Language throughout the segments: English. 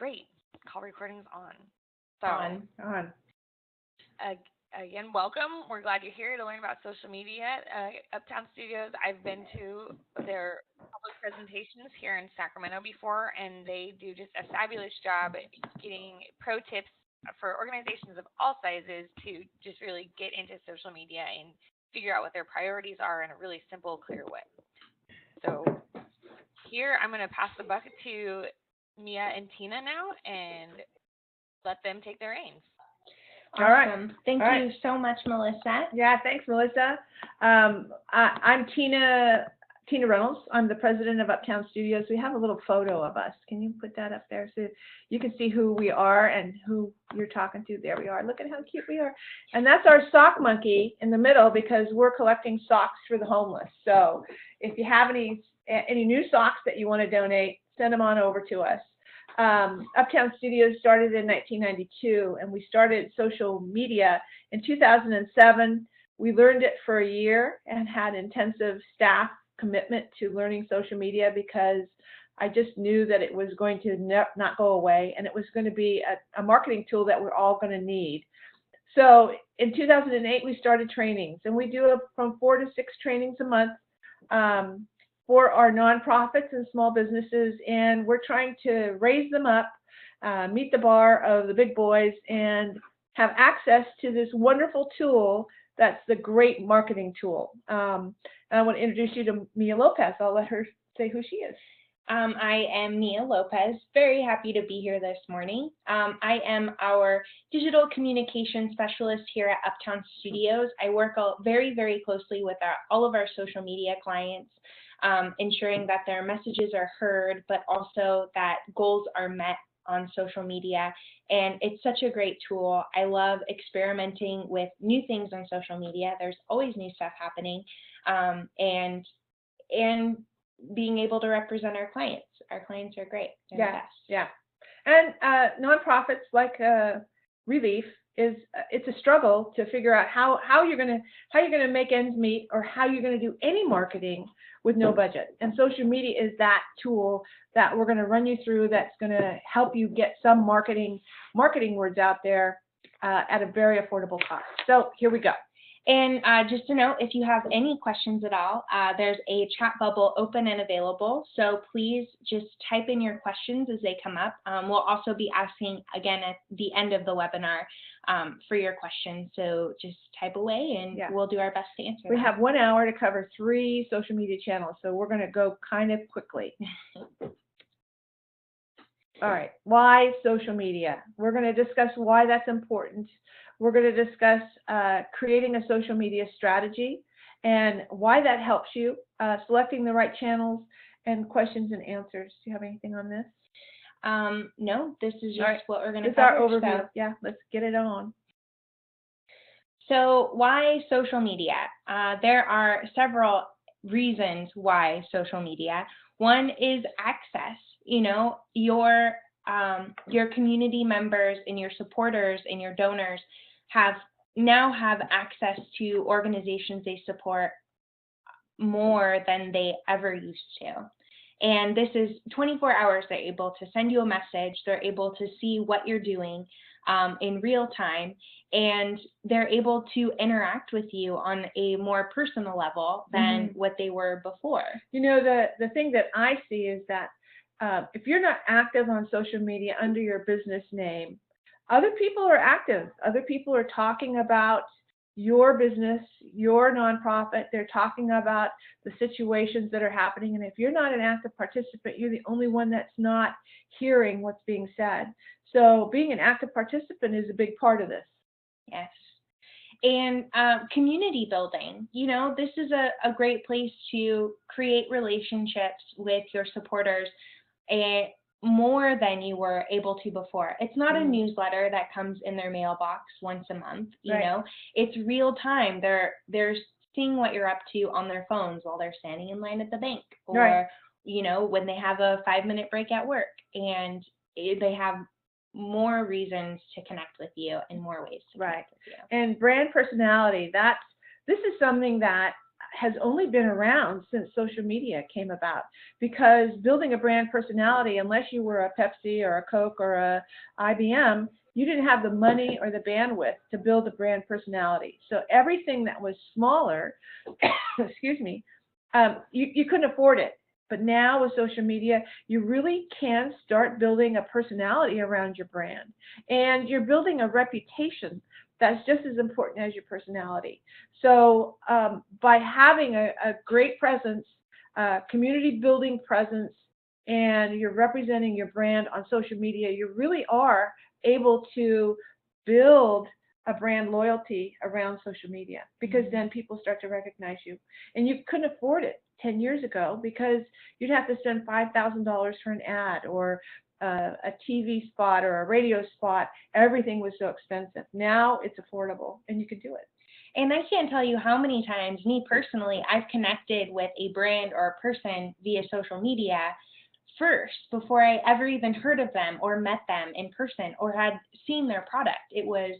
Great. Call recording's on. So, On. Again, welcome. We're glad you're here to learn about social media. Uptown Studios, I've been to their public presentations here in Sacramento before, and they do just a fabulous job at getting pro tips for organizations of all sizes to just really get into social media and figure out what their priorities are in a really simple, clear way. So here, I'm going to pass the bucket to Mia and Tina now and let them take their reins. Awesome. All right. Thank you so much, Melissa. Yeah, thanks, Melissa. I'm Tina Reynolds. I'm the president of Uptown Studios. We have a little photo of us. Can you put that up there so you can see who we are and who you're talking to? There we are. Look at how cute we are. And that's our sock monkey in the middle because we're collecting socks for the homeless. So if you have any new socks that you want to donate, send them on over to us. Uptown Studios started in 1992, and we started social media in 2007. We learned it for a year and had intensive staff commitment to learning social media because I just knew that it was going to not go away, and it was going to be a marketing tool that we're all going to need. So in 2008, we started trainings, and we do from 4 to 6 trainings a month. For our nonprofits and small businesses, and we're trying to raise them up, meet the bar of the big boys, and have access to this wonderful tool that's the great marketing tool. And I want to introduce you to Mia Lopez. I'll let her say who she is. I am Mia Lopez. Very happy to be here this morning. I am our digital communication specialist here at Uptown Studios. I work very, very closely with all of our social media clients, ensuring that their messages are heard, but also that goals are met on social media. And it's such a great tool. I love experimenting with new things on social media. There's always new stuff happening, and being able to represent our clients. Our clients are great. They're the best. Yeah. And nonprofits like Relief it's a struggle to figure out how you're gonna make ends meet or how you're gonna do any marketing with no budget. And social media is that tool that we're gonna run you through that's gonna help you get some marketing words out there at a very affordable cost. So here we go. And just to note, if you have any questions at all, there's a chat bubble open and available. So please just type in your questions as they come up. We'll also be asking again at the end of the webinar for your questions. So just type away and we'll do our best to answer them. We have 1 hour to cover 3 social media channels. So we're going to go kind of quickly. All right. Why social media? We're going to discuss why that's important. We're going to discuss creating a social media strategy and why that helps you, selecting the right channels, and questions and answers. Do you have anything on this? No, this is just what we're going to cover. This is our overview. So. Yeah, let's get it on. So why social media? There are several reasons why social media. One is access. You know, your community members and your supporters and your donors now have access to organizations they support more than they ever used to. And this is 24 hours. They're able to send you a message. They're able to see what you're doing in real time. And they're able to interact with you on a more personal level than what they were before. You know, the thing that I see is that if you're not active on social media under your business name, other people are active. Other people are talking about your business, your nonprofit. They're talking about the situations that are happening. And if you're not an active participant, you're the only one that's not hearing what's being said. So being an active participant is a big part of this. Yes. And community building, you know, this is a great place to create relationships with your supporters more than you were able to before. It's not a newsletter that comes in their mailbox once a month, you know, it's real time. They're seeing what you're up to on their phones while they're standing in line at the bank or, you know, when they have a 5-minute break at work, and they have more reasons to connect with you and more ways to connect with you. And brand personality, this is something that has only been around since social media came about, because building a brand personality, unless you were a Pepsi or a Coke or a IBM, you didn't have the money or the bandwidth to build a brand personality. So everything that was smaller, excuse me, you couldn't afford it. But now with social media, you really can start building a personality around your brand, and you're building a reputation that's just as important as your personality. So by having a great presence, community building presence, and you're representing your brand on social media, you really are able to build a brand loyalty around social media, because then people start to recognize you. And you couldn't afford it 10 years ago, because you'd have to spend $5,000 for an ad, or a TV spot or a radio spot. Everything was so expensive. Now it's affordable and you can do it. And I can't tell you how many times, me personally, I've connected with a brand or a person via social media first before I ever even heard of them or met them in person or had seen their product. It was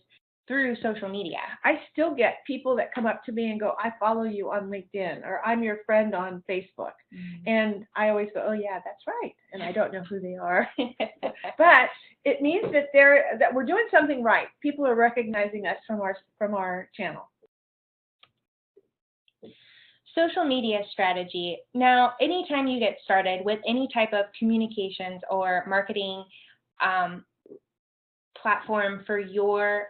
through social media. I still get people that come up to me and go, I follow you on LinkedIn, or I'm your friend on Facebook. And I always go, oh yeah, that's right. And I don't know who they are. But it means that we're doing something right. People are recognizing us from our channel. Social media strategy. Now, anytime you get started with any type of communications or marketing platform for your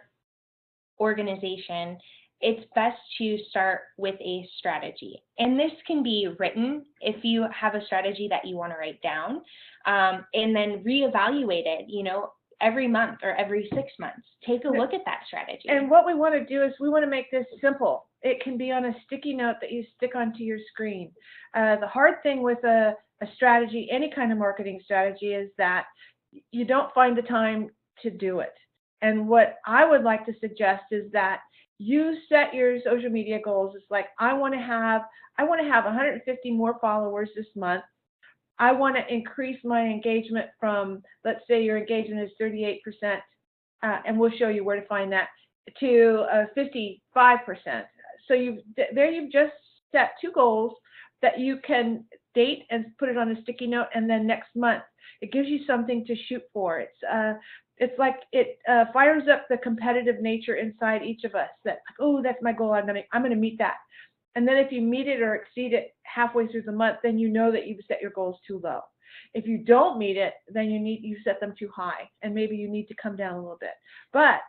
organization, it's best to start with a strategy. And this can be written if you have a strategy that you want to write down, and then reevaluate it, every month or every 6 months. Take a look at that strategy. And what we want to do is we want to make this simple. It can be on a sticky note that you stick onto your screen. The hard thing with a strategy, any kind of marketing strategy, is that you don't find the time to do it. And what I would like to suggest is that you set your social media goals. It's like, I want to have 150 more followers this month. I want to increase my engagement from, let's say your engagement is 38%, and we'll show you where to find that, to 55%. So you've just set 2 goals that you can date and put it on a sticky note, and then next month it gives you something to shoot for. It's like it fires up the competitive nature inside each of us. That, oh, that's my goal. I'm gonna meet that. And then if you meet it or exceed it halfway through the month, then you know that you've set your goals too low. If you don't meet it, then you set them too high, and maybe you need to come down a little bit. But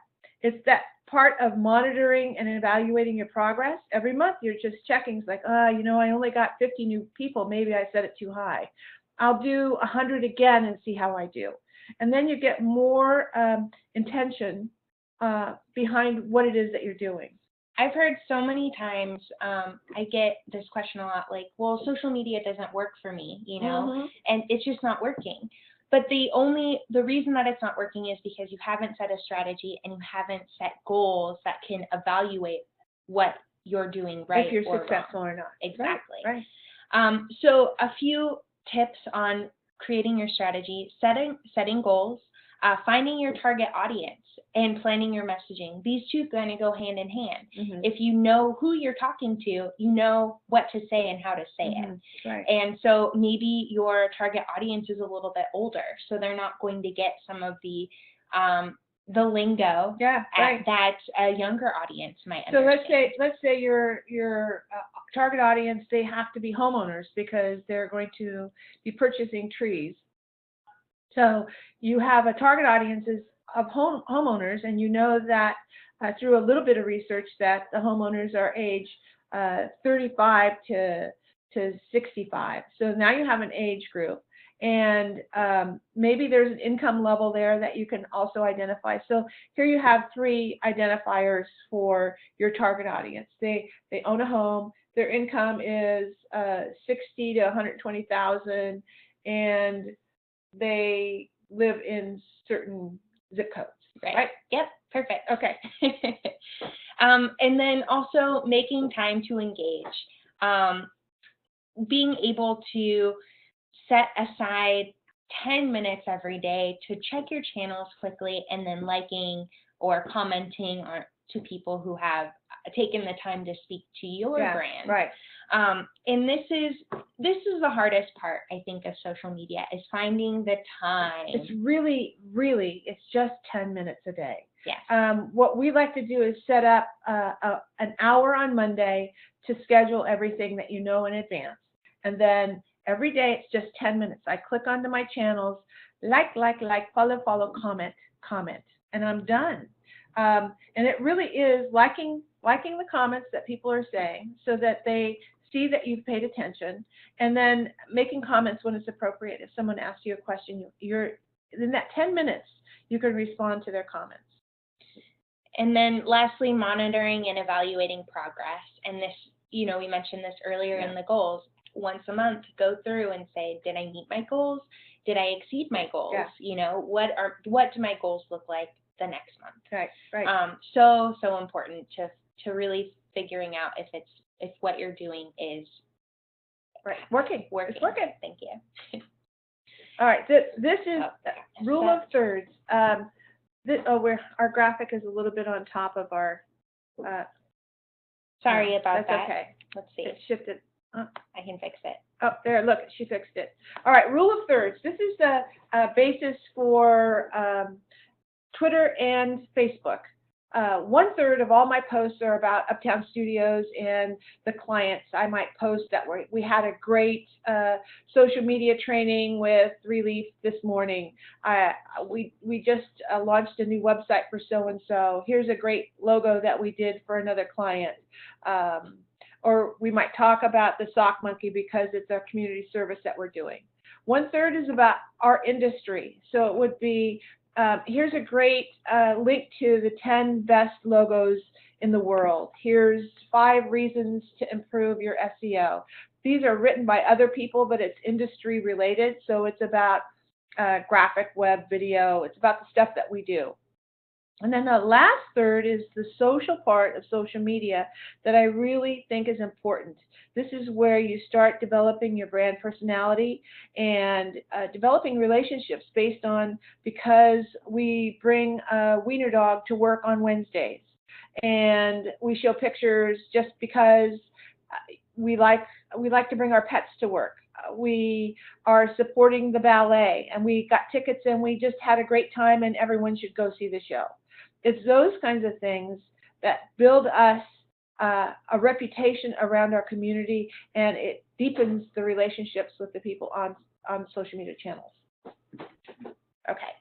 it's that part of monitoring and evaluating your progress. Every month you're just checking. It's like, I only got 50 new people. Maybe I set it too high. I'll do 100 again and see how I do. And then you get more intention behind what it is that you're doing. I've heard so many times, I get this question a lot, like, well, social media doesn't work for me, and it's just not working. But the reason that it's not working is because you haven't set a strategy and you haven't set goals that can evaluate what you're doing right, if you're or successful wrong. or not. Exactly. Right. So a few tips on creating your strategy: setting goals, finding your target audience, and planning your messaging. These two kind of go hand in hand. Mm-hmm. If you know who you're talking to, you know what to say and how to say it. Right. And so maybe your target audience is a little bit older, so they're not going to get some of the lingo that a younger audience might understand. So let's say your target audience, they have to be homeowners because they're going to be purchasing trees. So you have a target audience of homeowners, and you know that through a little bit of research that the homeowners are age 35 to 65. So now you have an age group, and maybe there's an income level there that you can also identify. So here you have 3 identifiers for your target audience. They own a home. Their income is 60 to 120,000, and they live in certain zip codes. Right? Yep. Perfect. Okay. And then also making time to engage. Being able to set aside 10 minutes every day to check your channels quickly, and then liking or commenting to people who have taken the time to speak to your brand. Right. And this is the hardest part, I think, of social media, is finding the time. It's really, it's just 10 minutes a day. Yes. What we like to do is set up an hour on Monday to schedule everything that you know in advance. And then every day it's just 10 minutes. I click onto my channels, like, follow, comment, and I'm done. And it really is liking the comments that people are saying so that they see that you've paid attention, and then making comments when it's appropriate. If someone asks you a question, you're in that 10 minutes, you can respond to their comments. And then lastly, monitoring and evaluating progress. And this, we mentioned this earlier in the goals. Once a month, go through and say, did I meet my goals? Did I exceed my goals? Yeah. What do my goals look like the next month? Right. So important to really figuring out if what you're doing is working. Working. It's working. Thank you. All right. This is rule of thirds. Our graphic is a little bit on top of our. Sorry about that. That's okay. Let's see. It shifted. I can fix it. Oh, there, look, she fixed it. All right, rule of thirds. This is the basis for Twitter and Facebook. 1/3 of all my posts are about Uptown Studios and the clients. I might post that we had a great social media training with 3Leaf this morning. We just launched a new website for so-and-so. Here's a great logo that we did for another client. Or we might talk about the sock monkey because it's a community service that we're doing. 1/3 is about our industry. So it would be, here's a great link to the 10 best logos in the world. Here's 5 reasons to improve your SEO. These are written by other people, but it's industry related. So it's about graphic, web, video. It's about the stuff that we do. And then the last third is the social part of social media that I really think is important. This is where you start developing your brand personality and developing relationships based on, because we bring a wiener dog to work on Wednesdays, and we show pictures just because we like to bring our pets to work. We are supporting the ballet, and we got tickets, and we just had a great time, and everyone should go see the show. It's those kinds of things that build us a reputation around our community, and it deepens the relationships with the people on social media channels. Okay.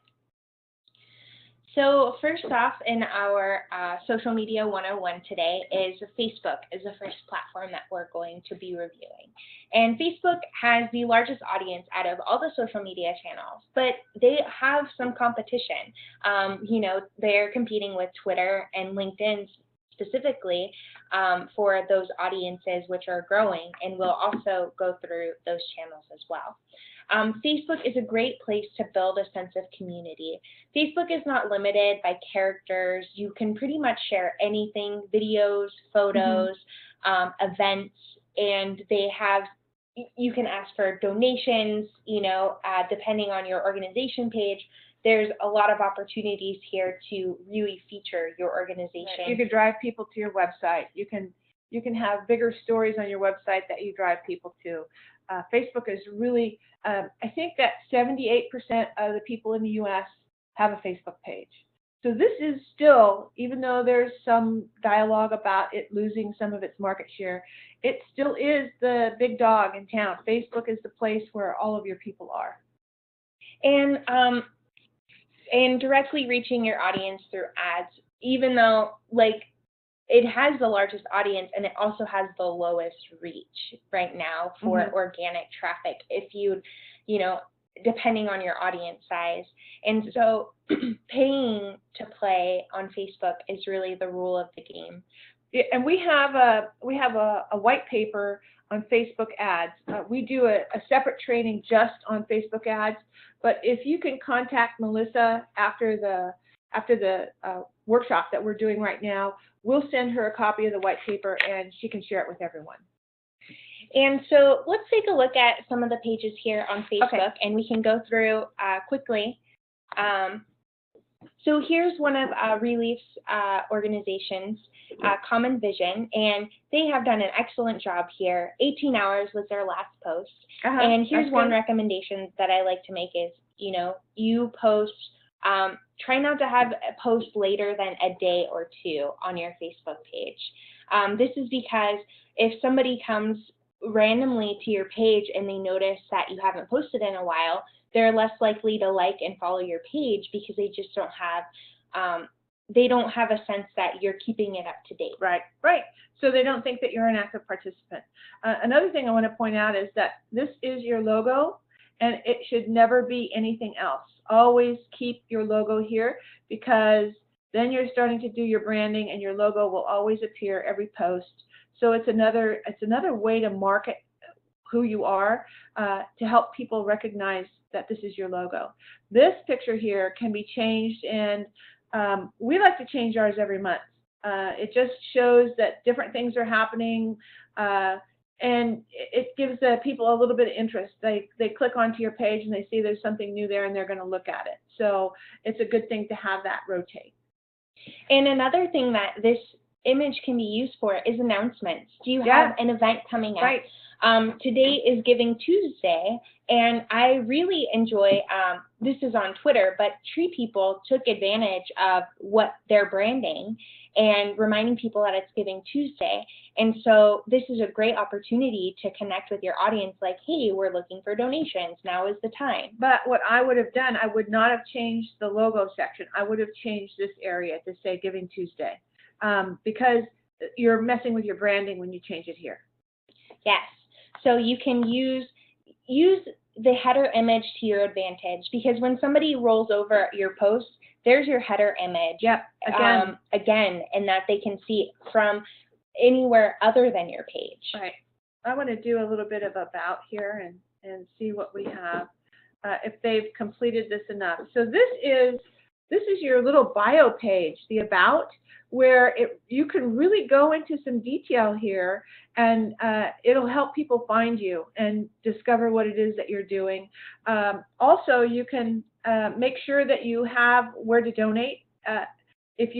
So first off, in our Social Media 101 today is Facebook is the first platform that we're going to be reviewing. And Facebook has the largest audience out of all the social media channels, but they have some competition. They're competing with Twitter and LinkedIn specifically for those audiences which are growing, and we'll also go through those channels as well. Facebook is a great place to build a sense of community. Facebook is not limited by characters. You can pretty much share anything, videos, photos, events, and you can ask for donations, depending on your organization page. There's a lot of opportunities here to really feature your organization. You can drive people to your website. You can have bigger stories on your website that you drive people to. Facebook is really, I think that 78% of the people in the U.S. have a Facebook page. So this is still, even though there's some dialogue about it losing some of its market share, it still is the big dog in town. Facebook is the place where all of your people are. And directly reaching your audience through ads, even though it has the largest audience, and it also has the lowest reach right now for organic traffic, if depending on your audience size. And so paying to play on Facebook is really the rule of the game. Yeah, and we have a white paper on Facebook ads. We do a separate training just on Facebook ads, but if you can contact Melissa after the workshop that we're doing right now, we'll send her a copy of the white paper and she can share it with everyone. And so let's take a look at some of the pages here on Facebook, and we can go through quickly. So here's one of Relief's organizations, Common Vision, and they have done an excellent job here. 18 hours was their last post. And here's one recommendation that I like to make is, you post, try not to have a post later than a day or two on your Facebook page. This is because if somebody comes randomly to your page and they notice that you haven't posted in a while, they're less likely to like and follow your page because they just don't have, they don't have a sense that you're keeping it up to date. Right. So they don't think that you're an active participant. Another thing I want to point out is that this is your logo, and it should never be anything else. Always keep your logo here, because then you're starting to do your branding, and your logo will always appear every post. So it's another way to market who you are, to help people recognize that this is your logo. This picture here can be changed, and we like to change ours every month. It just shows that different things are happening, and it gives the people a little bit of interest. They click onto your page and they see there's something new there, and they're going to look at it. So it's a good thing to have that rotate. And another thing that this image can be used for is announcements. Do you have an event coming up? Right. Today is Giving Tuesday, and I really enjoy, this is on Twitter, but Tree People took advantage of what they're branding and reminding people that it's Giving Tuesday. And so this is a great opportunity to connect with your audience, like, hey, we're looking for donations. Now is the time. But what I would have done, I would not have changed the logo section. I would have changed this area to say Giving Tuesday, because you're messing with your branding when you change it here. Yes. So you can use the header image to your advantage, because when somebody rolls over your post, there's your header image. Yep. Again, and that they can see from anywhere other than your page. Right. I want to do a little bit of about here and see what we have, if they've completed this enough. So this is your little bio page, the about, where you can really go into some detail here, and it'll help people find you and discover what it is that you're doing. Also, you can make sure that you have where to donate if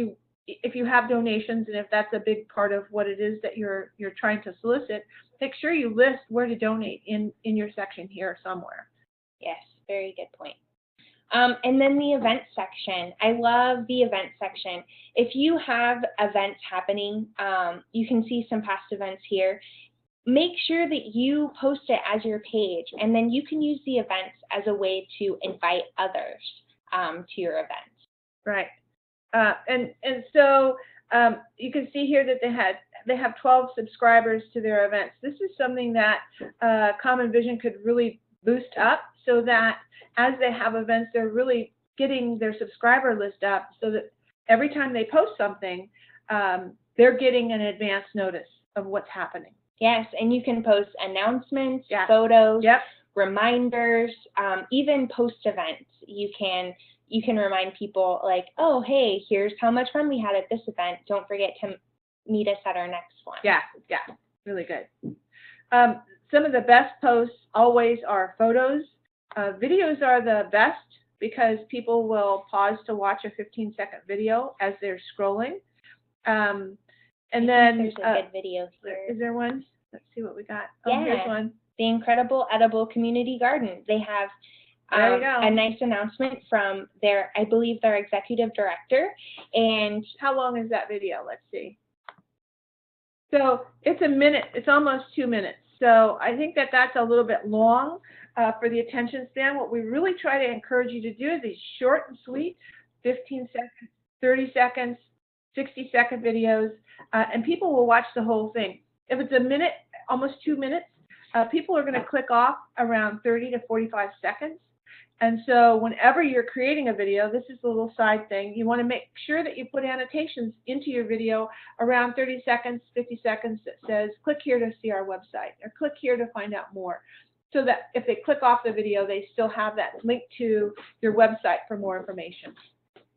you have donations, and if that's a big part of what it is that you're trying to solicit. Make sure you list where to donate in your section here somewhere. Yes, very good point. And then the event section. I love the event section. If you have events happening, you can see some past events here. Make sure that you post it as your page, and then you can use the events as a way to invite others to your events. Right. And so you can see here that they have 12 subscribers to their events. This is something that Common Vision could really boost up, so that as they have events, they're really getting their subscriber list up, so that every time they post something, they're getting an advance notice of what's happening. Yes, and you can post announcements, photos, reminders, even post events. You can remind people, like, oh, hey, here's how much fun we had at this event. Don't forget to meet us at our next one. Yeah, really good. Some of the best posts always are photos. Videos are the best, because people will pause to watch a 15-second video as they're scrolling. And then there's a good video here. Is there one? Let's see what we got. Yeah. Oh, here's one. The Incredible Edible Community Garden. They have a nice announcement from I believe their executive director. And how long is that video? Let's see. So it's a minute. It's almost 2 minutes. So I think that that's a little bit long for the attention span. What we really try to encourage you to do is these short and sweet, 15 seconds, 30 seconds, 60-second videos, and people will watch the whole thing. If it's a minute, almost 2 minutes, people are going to click off around 30 to 45 seconds. And so whenever you're creating a video, this is a little side thing, you want to make sure that you put annotations into your video around 30 seconds, 50 seconds that says, click here to see our website, or click here to find out more. So that if they click off the video, they still have that link to your website for more information.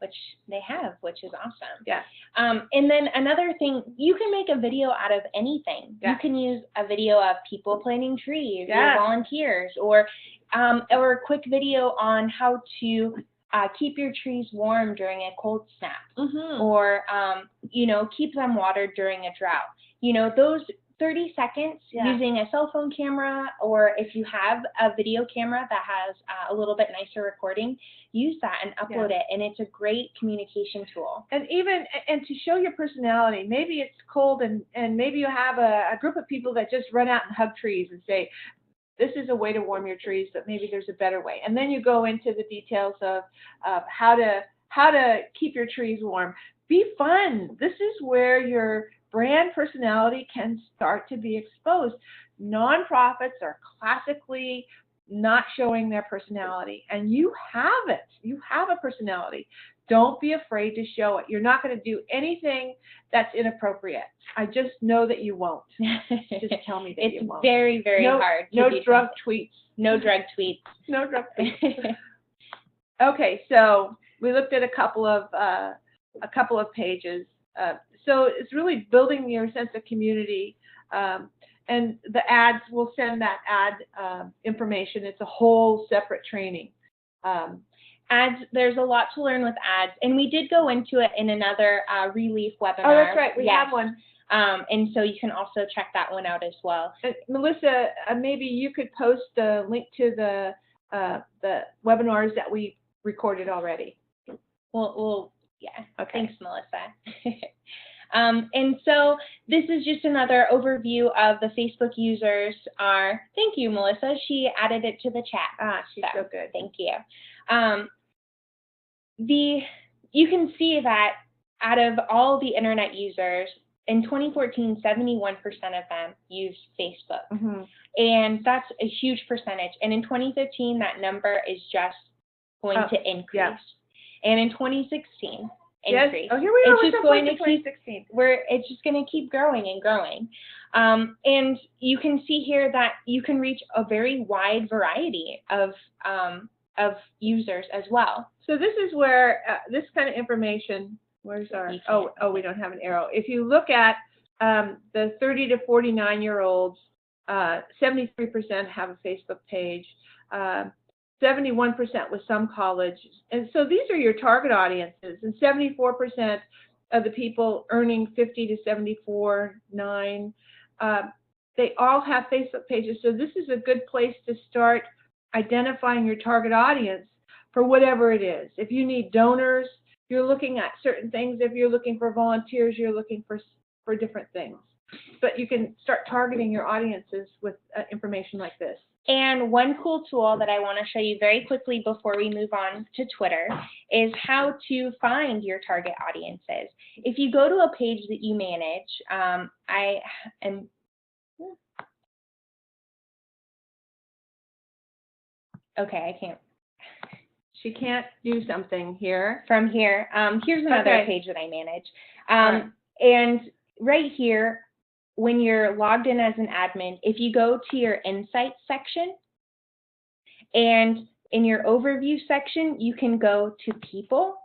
Which they have, which is awesome. Yeah. And then another thing, you can make a video out of anything. Yeah. You can use a video of people planting trees, or volunteers, or a quick video on how to keep your trees warm during a cold snap, Mm-hmm. or, keep them watered during a drought. Those 30 seconds using a cell phone camera, or if you have a video camera that has a little bit nicer recording, use that and upload it, and it's a great communication tool. And to show your personality, maybe it's cold and maybe you have a group of people that just run out and hug trees and say, this is a way to warm your trees, but maybe there's a better way. And then you go into the details of how to keep your trees warm. Be fun. This is where your brand personality can start to be exposed. Nonprofits are classically not showing their personality, and you have it. You have a personality. Don't be afraid to show it. You're not going to do anything that's inappropriate. I just know that you won't. Just tell me that you won't. It's very, very hard. No drug tweets. No drug tweets. No drug tweets. Okay, so we looked at a couple of pages. So it's really building your sense of community. And the ads, we'll send that ad information. It's a whole separate training. Ads, there's a lot to learn with ads, and we did go into it in another Relief webinar. Oh, that's right, we have one. And so you can also check that one out as well. Melissa, maybe you could post a link to the webinars that we recorded already. Well, yeah. Okay. Thanks, Melissa. And so this is just another overview of the Facebook users are. Thank you, Melissa. She added it to the chat. She's so good. Thank you. You can see that out of all the internet users, in 2014, 71% of them used Facebook. Mm-hmm. And that's a huge percentage. And in 2015, that number is just going to increase. Yeah. And in 2016, increase. Oh, here we are. It's just going to 2016. It's just going to keep growing and growing. And you can see here that you can reach a very wide variety of users as well. So this is where this kind of information. Where's our? Oh, we don't have an arrow. If you look at the 30 to 49-year-olds, 73% have a Facebook page. 71% with some college. And so these are your target audiences. And 74% of the people earning 50 to 74.9, they all have Facebook pages. So this is a good place to start identifying your target audience for whatever it is. If you need donors, you're looking at certain things. If you're looking for volunteers, you're looking for different things. But you can start targeting your audiences with information like this. And one cool tool that I want to show you very quickly before we move on to Twitter is how to find your target audiences. If you go to a page that you manage, I can't. She can't do something here. From here. Here's another page that I manage. And right here, when you're logged in as an admin, if you go to your Insights section, and in your Overview section, you can go to People,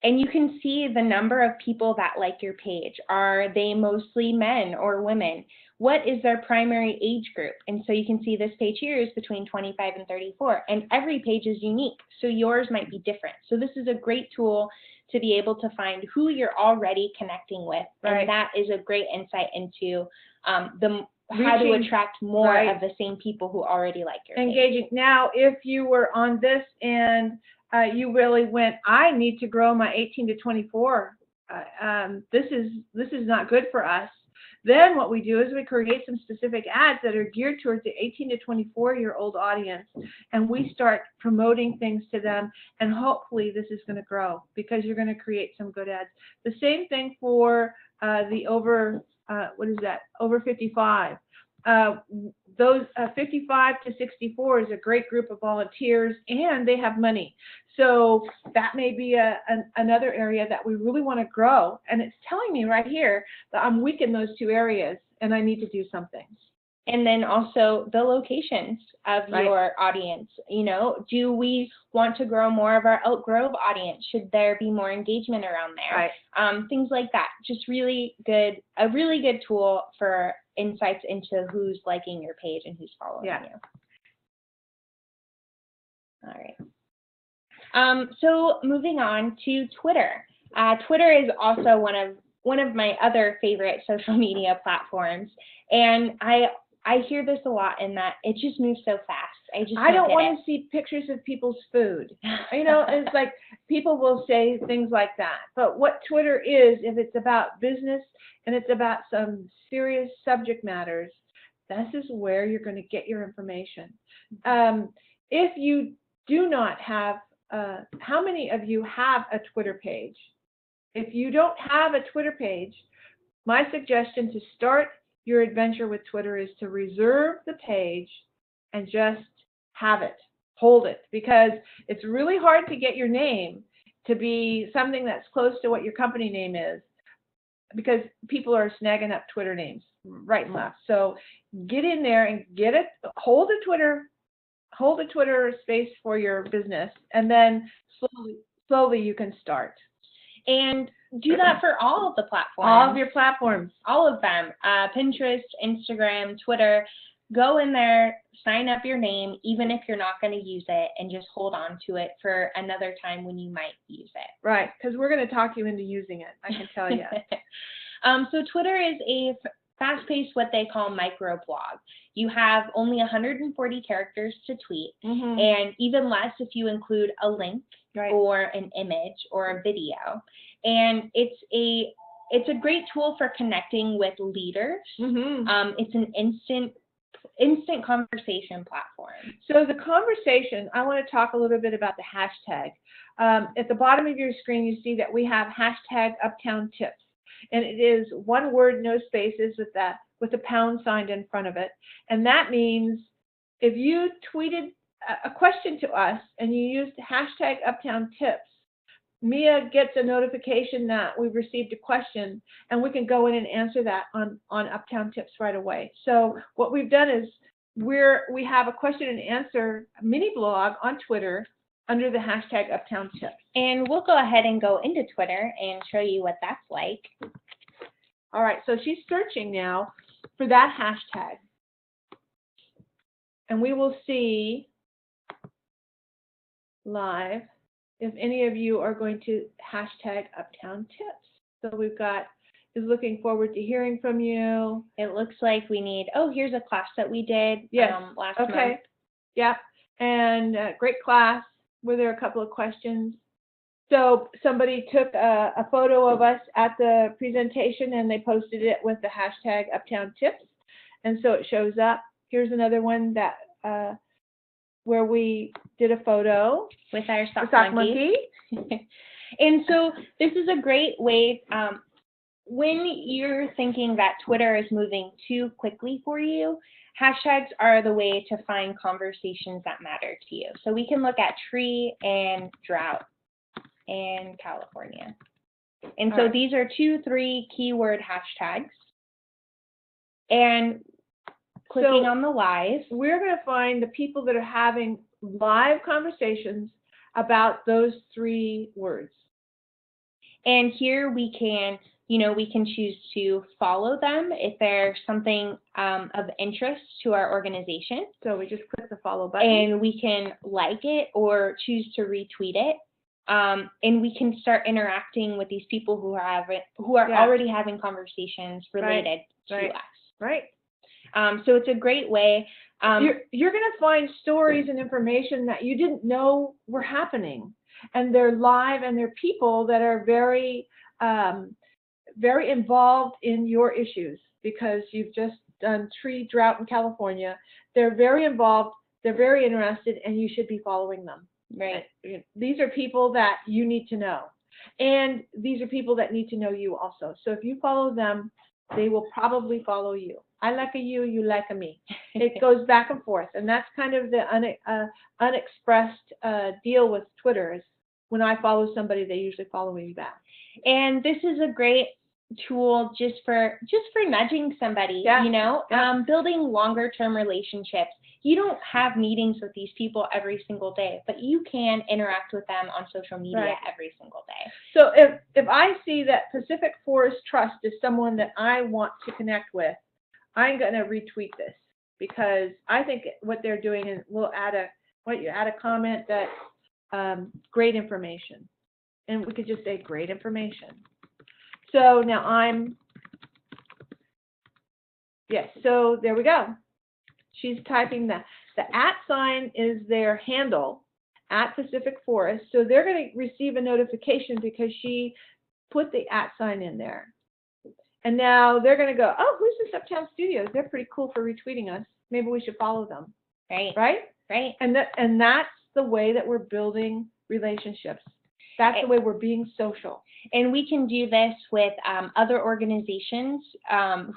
and you can see the number of people that like your page. Are they mostly men or women? What is their primary age group? And so you can see this page here is between 25 and 34, and every page is unique, so yours might be different. So this is a great tool to be able to find who you're already connecting with. Right. And that is a great insight into how to attract more of the same people who already like your engaging page. Now, if you were on this and you really went, I need to grow my 18 to 24. This is not good for us. Then what we do is we create some specific ads that are geared towards the 18 to 24-year-old audience, and we start promoting things to them, and hopefully this is going to grow because you're going to create some good ads. The same thing for the over 55. Those 55 to 64 is a great group of volunteers, and they have money. So that may be another area that we really want to grow. And it's telling me right here that I'm weak in those two areas, and I need to do something. And then also the locations of your audience. You know, do we want to grow more of our Elk Grove audience? Should there be more engagement around there? Right. Things like that. Just a really good tool for insights into who's liking your page and who's following you. All right. So moving on to Twitter. Twitter is also one of my other favorite social media platforms, and I hear this a lot in that it just moves so fast. I don't want to see pictures of people's food. It's like people will say things like that. But what Twitter is, if it's about business and it's about some serious subject matters, this is where you're going to get your information. If you do not have, how many of you have a Twitter page? If you don't have a Twitter page, my suggestion to start your adventure with Twitter is to reserve the page and just have it, hold it, because it's really hard to get your name to be something that's close to what your company name is, because people are snagging up Twitter names right and left. So get in there and get it, hold a Twitter space for your business, and then slowly you can start. And do that for all of the platforms. All of your platforms. All of them. Pinterest, Instagram, Twitter. Go in there, sign up your name, even if you're not going to use it, and just hold on to it for another time when you might use it. Right, because we're going to talk you into using it, I can tell you. So Twitter is a fast-paced, what they call microblog. You have only 140 characters to tweet, and even less if you include a link or an image or a video. And it's a great tool for connecting with leaders. It's an instant conversation platform. So the conversation, I want to talk a little bit about the hashtag. At the bottom of your screen, you see that we have hashtag Uptown Tips. And it is one word, no spaces, with the pound sign in front of it. And that means if you tweeted a question to us and you used hashtag Uptown Tips, Mia gets a notification that we've received a question, and we can go in and answer that on Uptown Tips right away. So what we've done is we have a question and answer mini blog on Twitter under the hashtag Uptown Tips. And we'll go ahead and go into Twitter and show you what that's like. All right, so she's searching now for that hashtag. And we will see live if any of you are going to hashtag Uptown Tips. So we've got, is looking forward to hearing from you. It looks like we need, here's a class that we did last month. Yeah, and great class. Were there a couple of questions? So somebody took a photo of us at the presentation and they posted it with the hashtag Uptown Tips. And so it shows up. Here's another one that where we did a photo with our sock monkey. And so this is a great way, when you're thinking that Twitter is moving too quickly for you, hashtags are the way to find conversations that matter to you. So we can look at tree and drought in California. And so these are 2-3 keyword hashtags. And clicking on the live, we're going to find the people that are having live conversations about those 3 words. And here we can, we can choose to follow them if there's something of interest to our organization. So we just click the follow button. And we can like it or choose to retweet it. And we can start interacting with these people who are already having conversations related to us. Right. So it's a great way. You're going to find stories and information that you didn't know were happening, and they're live, and they're people that are very, very involved in your issues because you've just done tree drought in California. They're very involved. They're very interested, and you should be following them. Right. These are people that you need to know, and these are people that need to know you also. So if you follow them, they will probably follow you. I like a you, you like a me. It goes back and forth, and that's kind of the unexpressed deal with Twitter. Is when I follow somebody, they usually follow me back. And this is a great tool just for nudging somebody. Building longer term relationships. You don't have meetings with these people every single day, but you can interact with them on social media every single day. So if I see that Pacific Forest Trust is someone that I want to connect with, I'm going to retweet this because I think what they're doing is you add a comment that great information. And we could just say great information. So now yes, so there we go. She's typing that. The @ is their handle, @Pacific Forest. So they're going to receive a notification because she put the @ in there. And now they're going to go, oh, who's this Uptown Studios? They're pretty cool for retweeting us. Maybe we should follow them. Right. Right? Right. And that's the way that we're building relationships. That's the way we're being social. And we can do this with other organizations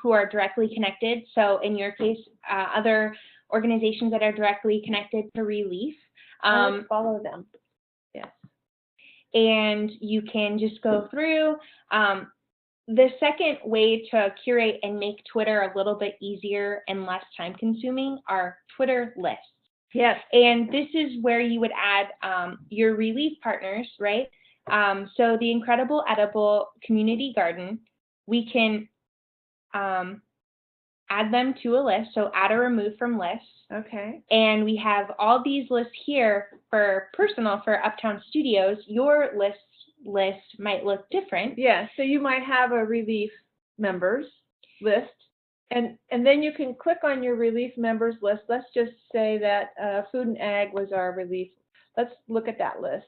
who are directly connected. So in your case, other organizations that are directly connected to Relief. Follow them. Yes. And you can just go through. The second way to curate and make Twitter a little bit easier and less time consuming are Twitter lists. Yes. And this is where you would add your Relief partners, right? So the Incredible Edible Community Garden, we can add them to a list, so add or remove from lists. Okay. And we have all these lists here for personal for Uptown Studios. Your list might look different. Yeah, so you might have a Relief members list, and then you can click on your Relief members list. Let's just say that Food and Ag was our Relief. Let's look at that list.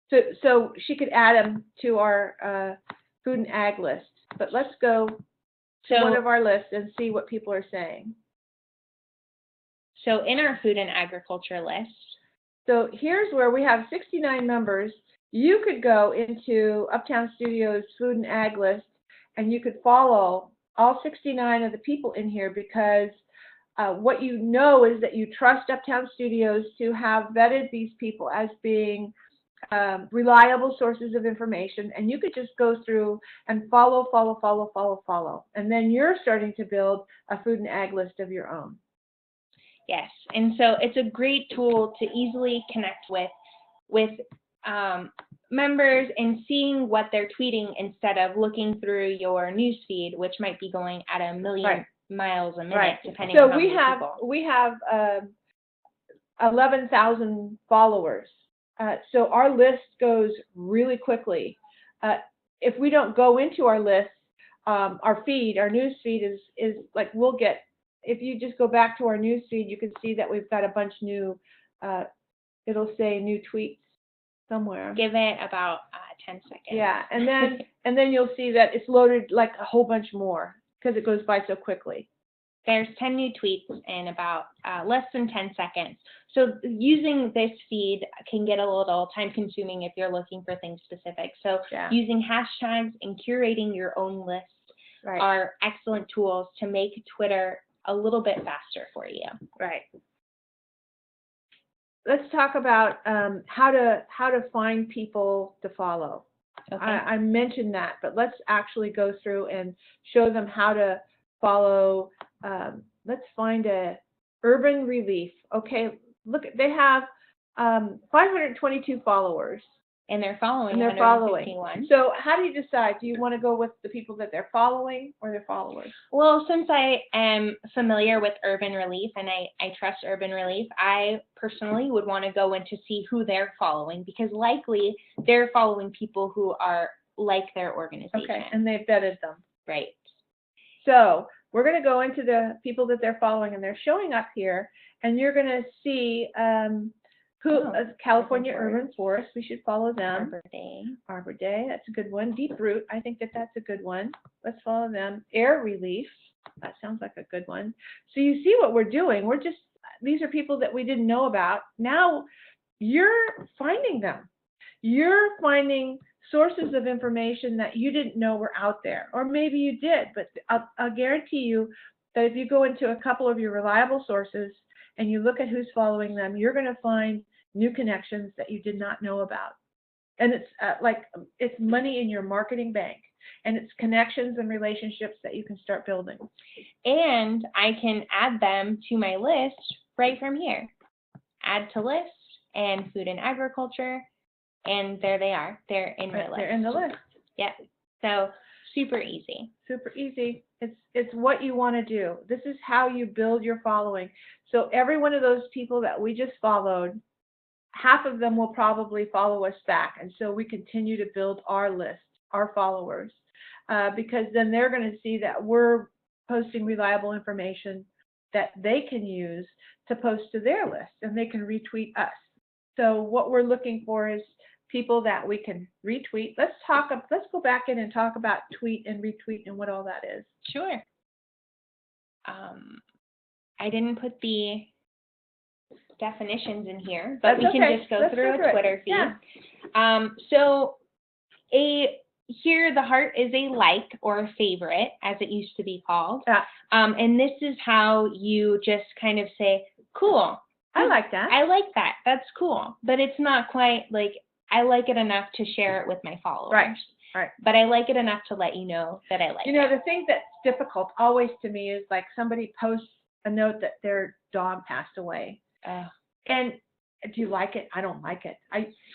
So she could add them to our Food and Ag list. But let's go to one of our lists and see what people are saying. So in our Food and Agriculture list, so here's where we have 69 members. You could go into Uptown Studios Food and Ag list, and you could follow all 69 of the people in here, because what you know is that you trust Uptown Studios to have vetted these people as being reliable sources of information, and you could just go through and follow, and then you're starting to build a Food and Ag list of your own. Yes, and so it's a great tool to easily connect with members and seeing what they're tweeting instead of looking through your news feed, which might be going at a million miles a minute, depending on how many people. So we have 11,000 followers. So our list goes really quickly. If we don't go into our list, our news feed is like, we'll get, if you just go back to our news feed, you can see that we've got a bunch new, it'll say new tweets somewhere. Give it about 10 seconds. Yeah, and then you'll see that it's loaded like a whole bunch more because it goes by so quickly. There's 10 new tweets in about less than 10 seconds. So using this feed can get a little time consuming if you're looking for things specific. So using hashtags and curating your own list are excellent tools to make Twitter a little bit faster for you. Right. Let's talk about how to find people to follow. Okay. I mentioned that, but let's actually go through and show them how to follow. Let's find a Urban Relief. Okay, look, they have 522 followers. And they're following. And they're following. So how do you decide? Do you want to go with the people that they're following or their followers? Well, since I am familiar with Urban Relief and I trust Urban Relief, I personally would want to go in to see who they're following, because likely they're following people who are like their organization. Okay, and they've vetted them. Right. So we're going to go into the people that they're following, and they're showing up here, and you're going to see California Urban Forest. We should follow them. Arbor Day, that's a good one. Deep Root, I think that's a good one. Let's follow them. Air Relief, that sounds like a good one. So you see what we're doing. These are people that we didn't know about. Now you're finding them. You're finding sources of information that you didn't know were out there, or maybe you did, but I'll guarantee you that if you go into a couple of your reliable sources and you look at who's following them, you're going to find new connections that you did not know about. And it's it's money in your marketing bank, and it's connections and relationships that you can start building. And I can add them to my list right from here. Add to list and Food and Agriculture, and there they are. They're in my list. They're in the list. Yeah. So Super easy. Super easy. It's what you want to do. This is how you build your following. So every one of those people that we just followed, half of them will probably follow us back. And so we continue to build our list, our followers, because then they're going to see that we're posting reliable information that they can use to post to their list, and they can retweet us. So what we're looking for is people that we can retweet. Let's go back in and talk about tweet and retweet and what all that is. Sure. I didn't put the definitions in here, but we can just go through a Twitter feed. Yeah. So here the heart is a like or a favorite, as it used to be called. Yeah. And this is how you just kind of say, cool. I like that. I like that. That's cool. But it's not quite like, I like it enough to share it with my followers. Right. But I like it enough to let you know that I like it. The thing that's difficult always to me is like somebody posts a note that their dog passed away. And do you like it? I don't like it.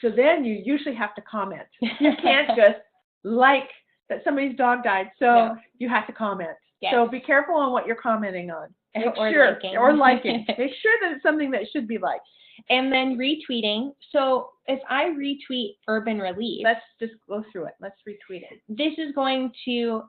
So then you usually have to comment. You can't just like that somebody's dog died. So you have to comment. Yes. So be careful on what you're commenting on. Or liking. Make sure that it's something that should be liked. And then retweeting. So if I retweet Urban Relief, let's just go through it. Let's retweet it. This is going to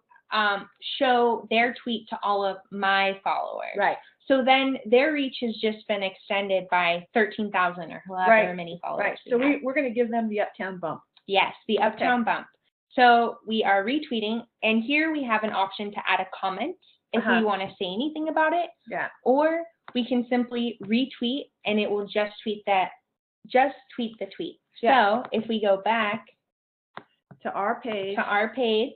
show their tweet to all of my followers. Right. So then their reach has just been extended by 13,000 or however many followers. Right. So we're going to give them the Uptown bump. Yes, the Uptown bump. So we are retweeting, and here we have an option to add a comment if we want to say anything about it. Yeah. Or we can simply retweet, and it will just tweet the tweet. Yeah. So if we go back to our page.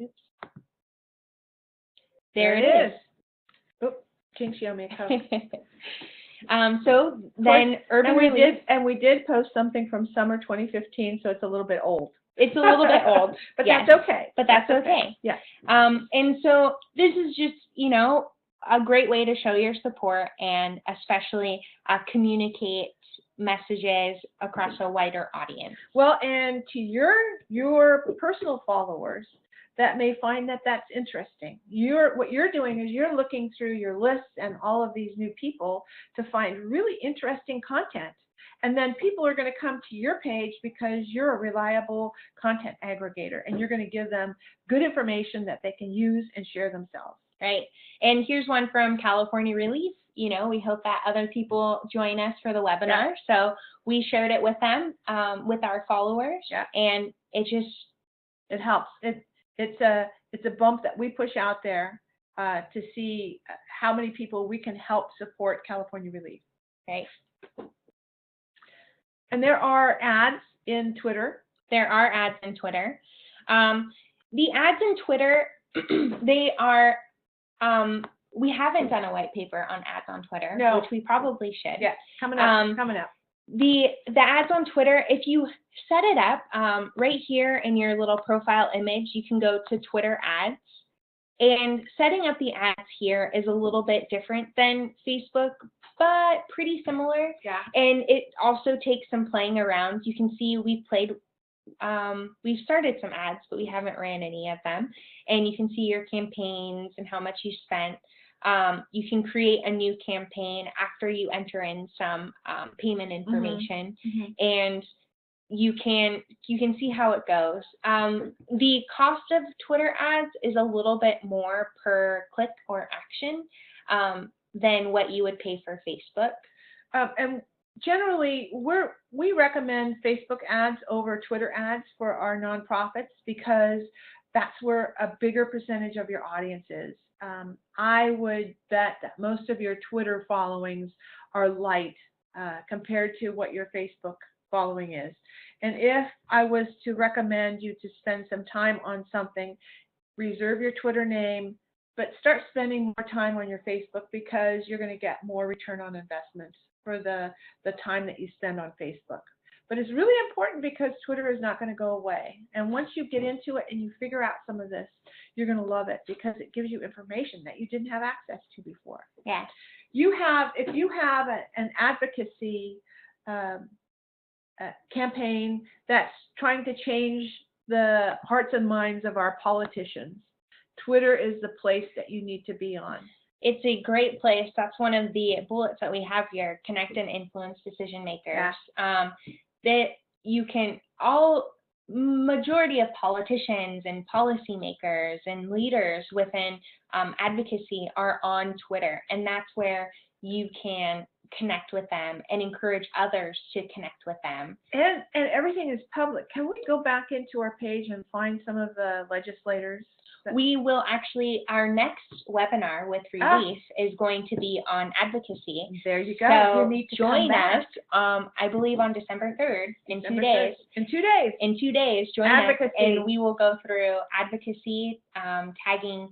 Oops. There it is. Oops, Jinx, you owe me a Coke. So then Urban Relief. We did post something from summer 2015, so it's a little bit old. It's a little bit old. But yes. That's okay. But that's okay. Yeah. And so this is just, a great way to show your support and especially communicate messages across a wider audience. Well, and to your personal followers that may find that that's interesting. What you're doing is you're looking through your lists and all of these new people to find really interesting content. And then people are going to come to your page because you're a reliable content aggregator, and you're going to give them good information that they can use and share themselves. Right. And here's one from California Relief. We hope that other people join us for the webinar. Yeah. So we shared it with them, with our followers. Yeah. And it helps. It's a bump that we push out there to see how many people we can help support California Relief. Right. And there are ads in Twitter. The ads in Twitter, they are, we haven't done a white paper on ads on Twitter, which we probably should. Yeah, coming up. The ads on Twitter, if you set it up right here in your little profile image, you can go to Twitter ads. And setting up the ads here is a little bit different than Facebook, but pretty similar. Yeah. And it also takes some playing around. You can see we've started some ads, but we haven't ran any of them. And you can see your campaigns and how much you spent. You can create a new campaign after you enter in some payment information, and you can see how it goes. The cost of Twitter ads is a little bit more per click or action than what you would pay for Facebook. And generally, we recommend Facebook ads over Twitter ads for our nonprofits because that's where a bigger percentage of your audience is. I would bet that most of your Twitter followings are light compared to what your Facebook following is. And if I was to recommend you to spend some time on something, reserve your Twitter name, but start spending more time on your Facebook because you're going to get more return on investment for the time that you spend on Facebook. But it's really important because Twitter is not going to go away. And once you get into it and you figure out some of this, you're going to love it because it gives you information that you didn't have access to before. Yeah. If you have an advocacy campaign that's trying to change the hearts and minds of our politicians, Twitter is the place that you need to be on. It's a great place. That's one of the bullets that we have here, connect and influence decision makers. That you can majority of politicians and policymakers and leaders within advocacy are on Twitter, and that's where you can connect with them and encourage others to connect with them. And everything is public. Can we go back into our page and find some of the legislators? We will actually, our next webinar with Release is going to be on advocacy. There you go. So you need to join us, I believe on December 3rd, in 2 days. In 2 days. In 2 days, join Advocacy. us, and we will go through advocacy, tagging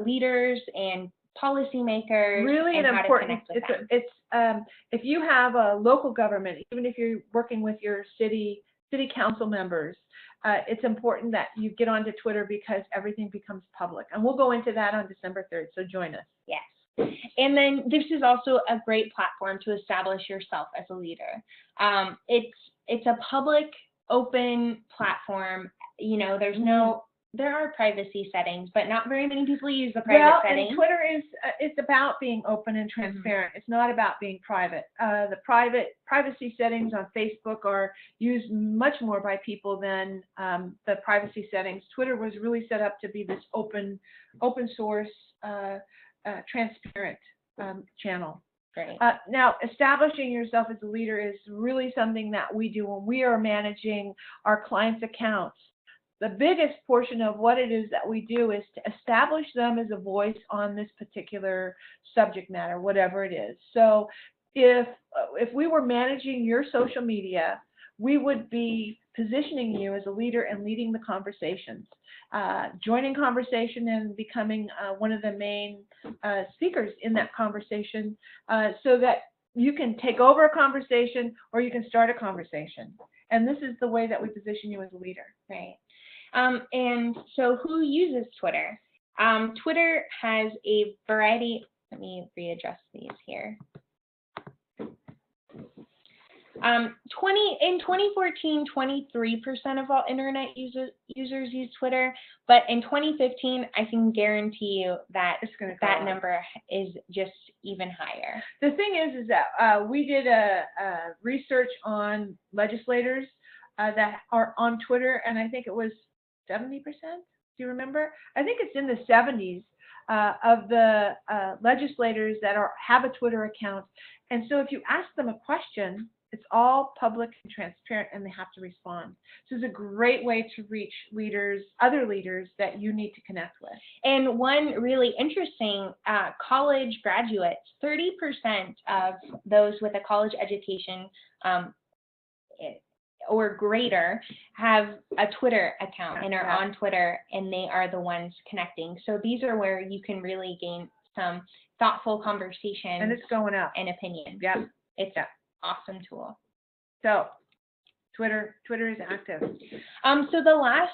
leaders and policymakers, really and an how important. to connect with them. It's if you have a local government, even if you're working with your city council members, it's important that you get onto Twitter because everything becomes public. And we'll go into that on December 3rd, so join us. Yes. And then this is also a great platform to establish yourself as a leader. It's a public, open platform. You know, there are privacy settings, but not very many people use the private settings. And Twitter is it's about being open and transparent. It's not about being private. The privacy settings on Facebook are used much more by people than the privacy settings. Twitter was really set up to be this open source, transparent channel. Great. Now, establishing yourself as a leader is really something that we do when we are managing our clients' accounts. The biggest portion of what it is that we do is to establish them as a voice on this particular subject matter, whatever it is. So if we were managing your social media, we would be positioning you as a leader and leading the conversations, joining conversation and becoming one of the main speakers in that conversation, so that you can take over a conversation or you can start a conversation. And this is the way that we position you as a leader. Right. And so who uses Twitter? Twitter has a variety. Let me readjust these here. In 2014, 23% of all internet users use Twitter, but in 2015, I can guarantee you that that number is just even higher. The thing is that we did a research on legislators that are on Twitter, and I think it was 70%. Do you remember? I think it's in the 70s of the legislators that have a Twitter account. And so if you ask them a question, it's all public and transparent, and they have to respond. So it's a great way to reach other leaders that you need to connect with. And one really interesting, college graduates, 30% of those with a college education or greater have a Twitter account and are on Twitter, and they are the ones connecting. So these are where you can really gain some thoughtful conversation. And it's going up. And opinion. Yeah. It's an awesome tool. So Twitter is active. So the last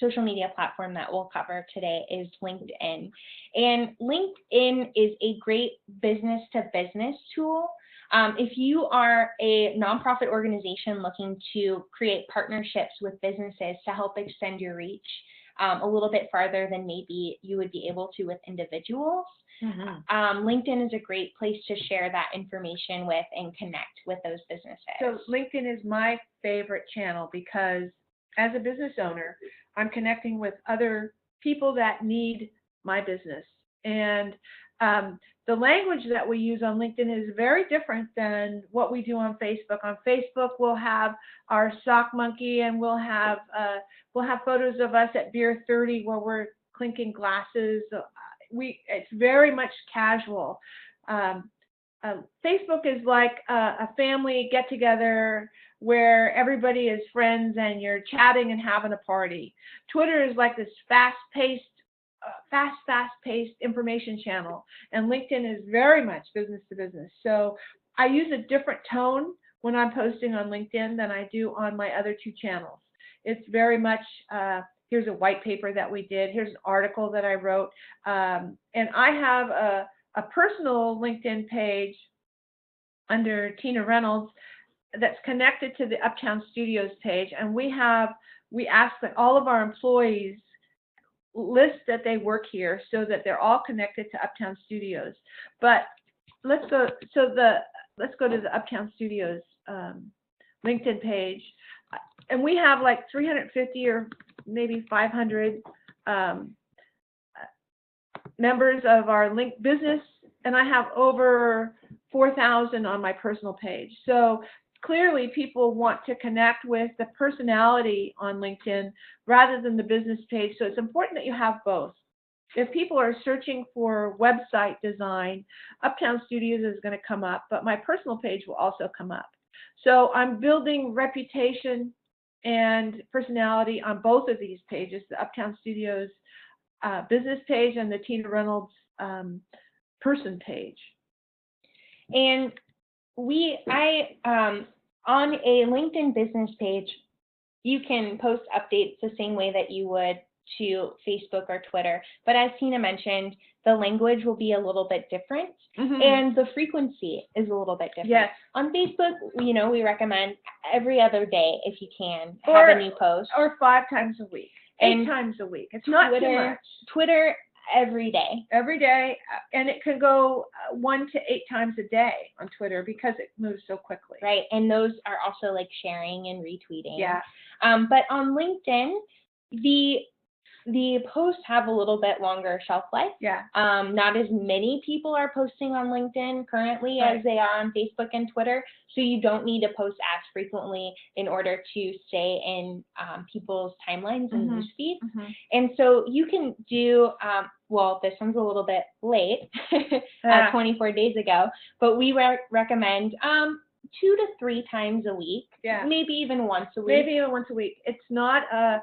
social media platform that we'll cover today is LinkedIn. And LinkedIn is a great business to business tool. If you are a nonprofit organization looking to create partnerships with businesses to help extend your reach a little bit farther than maybe you would be able to with individuals, LinkedIn is a great place to share that information with and connect with those businesses. So LinkedIn is my favorite channel because as a business owner, I'm connecting with other people that need my business. And the language that we use on LinkedIn is very different than what we do on Facebook. On Facebook, we'll have our sock monkey, and we'll have photos of us at Beer 30 where we're clinking glasses. It's very much casual. Facebook is like a family get together where everybody is friends and you're chatting and having a party. Twitter is like this fast-paced information channel, and LinkedIn is very much business to business. So I use a different tone when I'm posting on LinkedIn than I do on my other two channels. It's very much, here's a white paper that we did, here's an article that I wrote, and I have a personal LinkedIn page under Tina Reynolds that's connected to the Uptown Studios page, and we ask that all of our employees list that they work here so that they're all connected to Uptown Studios. But let's go to the Uptown Studios LinkedIn page, and we have like 350 or maybe 500 members of our link business, and I have over 4,000 on my personal page. So clearly people want to connect with the personality on LinkedIn rather than the business page. So it's important that you have both. If people are searching for website design, Uptown Studios is going to come up, but my personal page will also come up. So I'm building reputation and personality on both of these pages, the Uptown Studios business page and the Tina Reynolds person page. And on a LinkedIn business page, you can post updates the same way that you would to Facebook or Twitter. But as Tina mentioned, the language will be a little bit different, and the frequency is a little bit different. Yes. On Facebook, we recommend every other day if you can have a new post. Or 5 times a week, 8 times a week. It's not too much. Twitter every day. Every day, and it can go 1 to 8 times a day on Twitter because it moves so quickly. Right, and those are also like sharing and retweeting. Yeah. But on LinkedIn, the posts have a little bit longer shelf life. Yeah. Not as many people are posting on LinkedIn currently as they are on Facebook and Twitter, so you don't need to post as frequently in order to stay in people's timelines and news feeds. And so you can do, well, this one's a little bit late, 24 days ago, but we recommend 2 to 3 times a week, maybe even once a week. Maybe even once a week. It's not a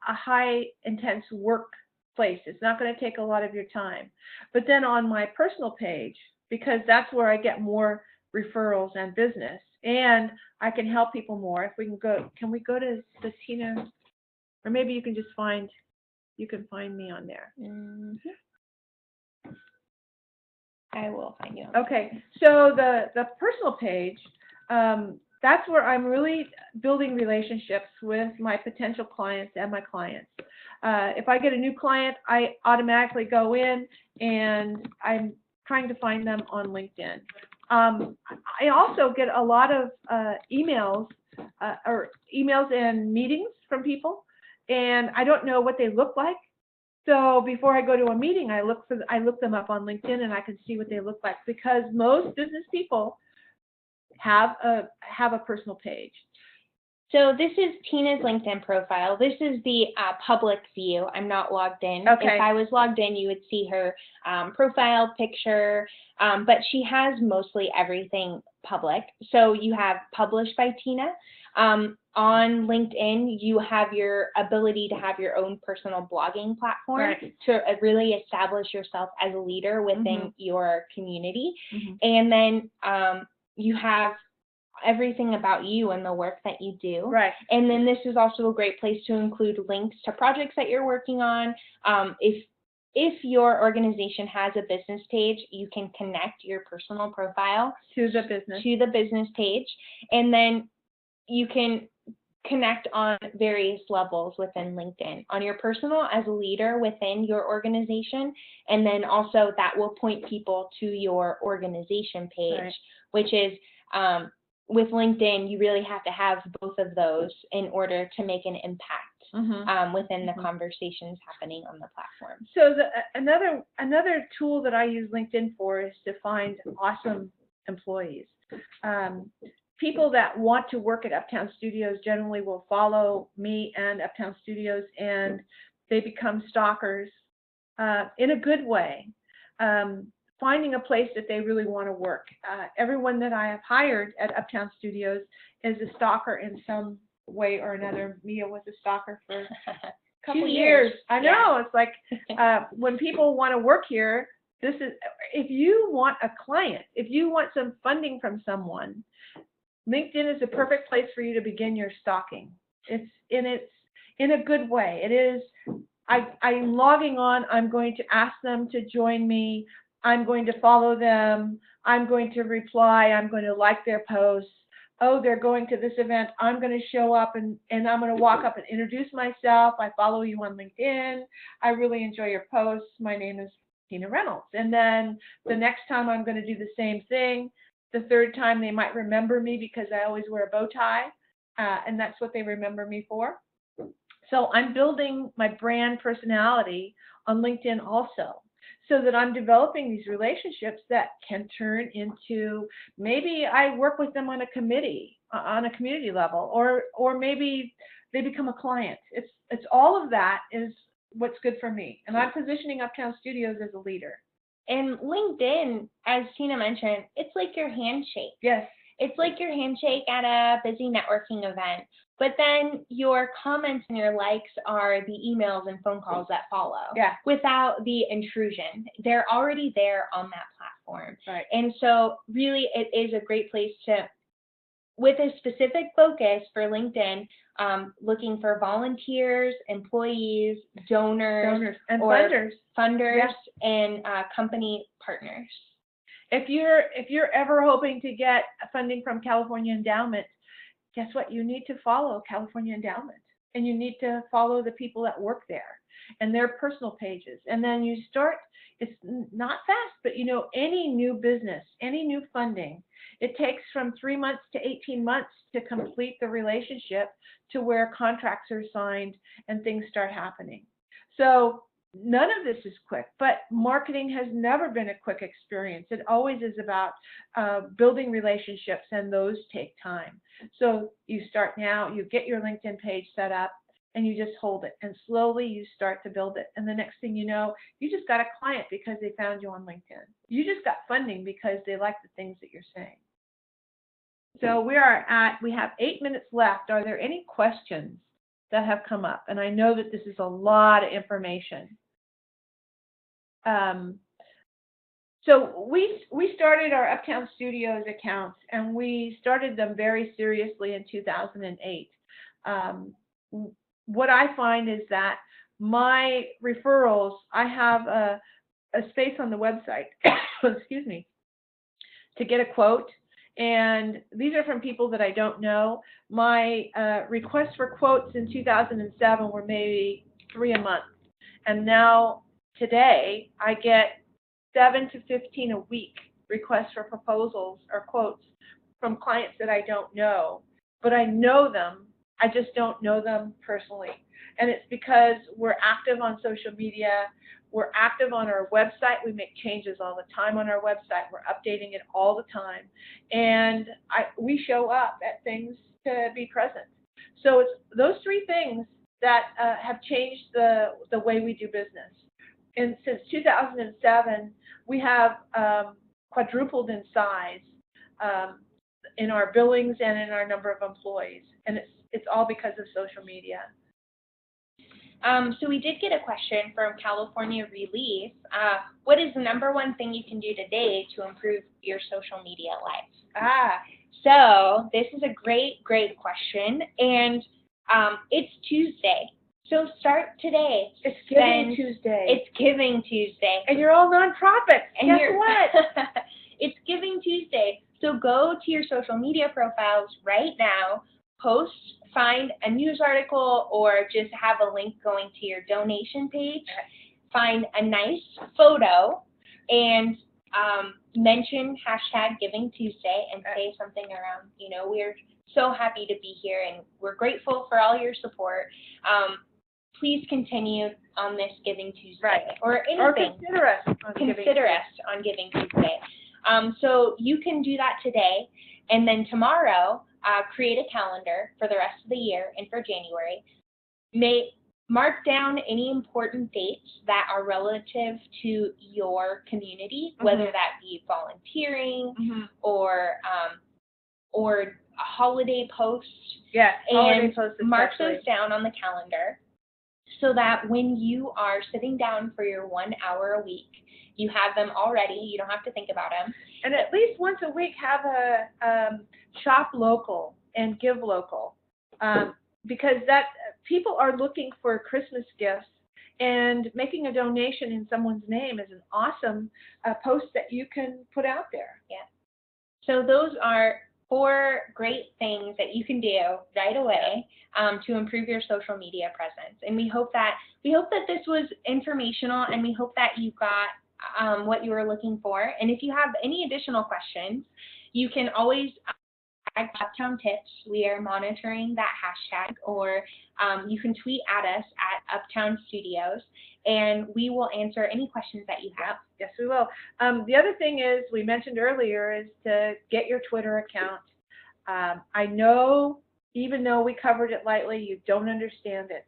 high intense workplace. It's not going to take a lot of your time. But then on my personal page, because that's where I get more referrals and business, and I can help people more. If we can we go to the Tina, or maybe you can just find me on there. I will find you. Okay, so the personal page, that's where I'm really building relationships with my potential clients and my clients. If I get a new client, I automatically go in and I'm trying to find them on LinkedIn. I also get a lot of emails and meetings from people, and I don't know what they look like. So before I go to a meeting, I look them up on LinkedIn, and I can see what they look like, because most business people have a personal page. So this is Tina's LinkedIn profile. This is the public view. I'm not logged in. Okay. If I was logged in, you would see her profile picture, but she has mostly everything public. So you have published by Tina. On LinkedIn, you have your ability to have your own personal blogging platform to really establish yourself as a leader within your community. And then you have everything about you and the work that you do. Right. And then this is also a great place to include links to projects that you're working on. If your organization has a business page, you can connect your personal profile to the business page, and then you can connect on various levels within LinkedIn, on your personal as a leader within your organization, and then also that will point people to your organization page, which is with LinkedIn, you really have to have both of those in order to make an impact within the conversations happening on the platform. So another tool that I use LinkedIn for is to find awesome employees. People that want to work at Uptown Studios generally will follow me and Uptown Studios, and they become stalkers in a good way, finding a place that they really want to work. Everyone that I have hired at Uptown Studios is a stalker in some way or another. Mia was a stalker for a couple 2 years. I know. Yeah. It's like when people want to work here, if you want a client, if you want some funding from someone, LinkedIn is a perfect place for you to begin your stalking. It's in a good way. It is. I'm logging on. I'm going to ask them to join me. I'm going to follow them. I'm going to reply. I'm going to like their posts. oh, they're going to this event, I'm going to show up and I'm going to walk up and introduce myself. I follow you on LinkedIn. I really enjoy your posts. My name is Tina Reynolds. And then the next time I'm going to do the same thing. The third time they might remember me because I always wear a bow tie, and that's what they remember me for. So I'm building my brand personality on LinkedIn also, so that I'm developing these relationships that can turn into, maybe I work with them on a committee, on a community level, or maybe they become a client. It's all of that is what's good for me. And I'm positioning Uptown Studios as a leader. And LinkedIn, as Tina mentioned, it's like your handshake. Yes. It's like your handshake at a busy networking event. But then your comments and your likes are the emails and phone calls that follow. Yeah. Without the intrusion. They're already there on that platform. Right. And so really it is a great place to, with a specific focus for LinkedIn, looking for volunteers, employees, donors and or funders, yeah. And company partners. If you're ever hoping to get funding from California Endowment, guess what? You need to follow California Endowment, and you need to follow the people that work there and their personal pages. And then you start, it's not fast, but any new business, any new funding, it takes from 3 months to 18 months to complete the relationship to where contracts are signed and things start happening. So none of this is quick, but marketing has never been a quick experience. It always is about building relationships, and those take time. So you start now, you get your LinkedIn page set up, and you just hold it, and slowly you start to build it. And the next thing you know, you just got a client because they found you on LinkedIn. You just got funding because they like the things that you're saying. So we have 8 minutes left. Are there any questions that have come up? And I know that this is a lot of information. So we started our Uptown Studios accounts, and we started them very seriously in 2008. What I find is that my referrals, I have a space on the website, excuse me, to get a quote. And these are from people that I don't know. My requests for quotes in 2007 were maybe 3 a month. And now, today, I get 7 to 15 a week requests for proposals or quotes from clients that I don't know. But I know them. I just don't know them personally. And it's because we're active on social media. We're active on our website. We make changes all the time on our website. We're updating it all the time. And we show up at things to be present. So it's those 3 things that have changed the way we do business. And since 2007, we have quadrupled in size in our billings and in our number of employees. And it's all because of social media. So we did get a question from California Release. What is the #1 thing you can do today to improve your social media life? So this is a great question. And it's Tuesday. So start today. It's Giving Tuesday. It's Giving Tuesday. And you're all nonprofits. And guess what? It's Giving Tuesday. So go to your social media profiles right now, post, find a news article, or just have a link going to your donation page. Find a nice photo and mention #GivingTuesday and say something around, we're so happy to be here and we're grateful for all your support. Please continue on this Giving Tuesday or anything. Or consider us on Giving Tuesday. So you can do that today, and then tomorrow create a calendar for the rest of the year and for January. Mark down any important dates that are relative to your community, whether that be volunteering or a holiday post. Yeah, holiday and posts mark especially. those down on the calendar so that when you are sitting down for your 1 hour a week, you have them already. You don't have to think about them. And at least once a week, have a shop local and give local, because people are looking for Christmas gifts, and making a donation in someone's name is an awesome post that you can put out there. Yeah. So those are 4 great things that you can do right away to improve your social media presence. And we hope that this was informational, and we hope that you got what you were looking for. And if you have any additional questions, you can always Uptown Tips. We are monitoring that hashtag, or you can tweet at us at Uptown Studios, and we will answer any questions that you have. Yes, we will. The other thing is, we mentioned earlier, is to get your Twitter account. I know, even though we covered it lightly, you don't understand it,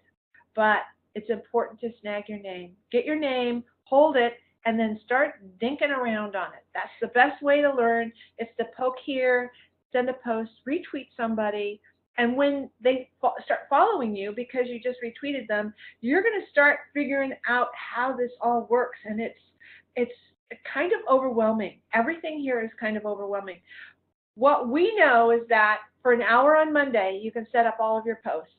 but it's important to snag your name. Get your name, hold it, and then start dinking around on it. That's the best way to learn. It's to poke here, send a post, retweet somebody, and when they start following you because you just retweeted them, you're going to start figuring out how this all works, and it's kind of overwhelming. Everything here is kind of overwhelming. What we know is that for an hour on Monday, you can set up all of your posts.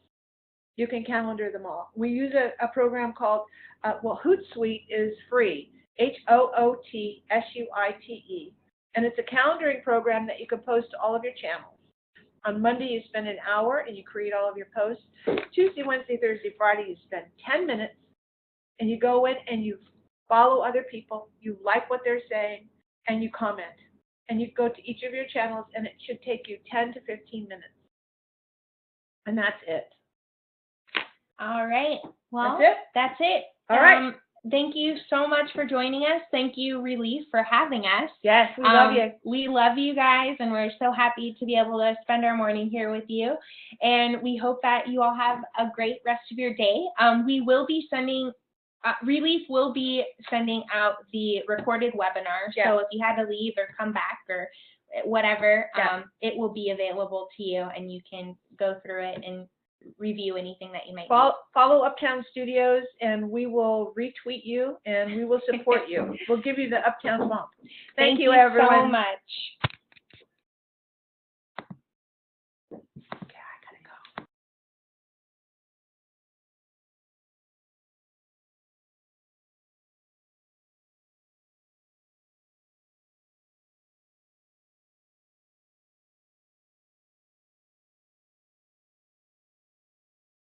You can calendar them all. We use a program called, Hootsuite is free, Hootsuite. And it's a calendaring program that you can post to all of your channels. On Monday, you spend an hour and you create all of your posts. Tuesday, Wednesday, Thursday, Friday, you spend 10 minutes and you go in and you follow other people. You like what they're saying and you comment. And you go to each of your channels, and it should take you 10 to 15 minutes. And that's it. All right. Well, That's it? All right. Thank you so much for joining us. Thank you, Relief, for having us. Yes, we love you. We love you guys, and we're so happy to be able to spend our morning here with you. And we hope that you all have a great rest of your day. We will be sending, Relief will be sending out the recorded webinar. Yes. So if you had to leave or come back or whatever, Yes. it will be available to you, and you can go through it and review anything that you might follow Uptown Studios, and we will retweet you, and we will support you. We'll give you the Uptown bump. Thank you, everyone. so much.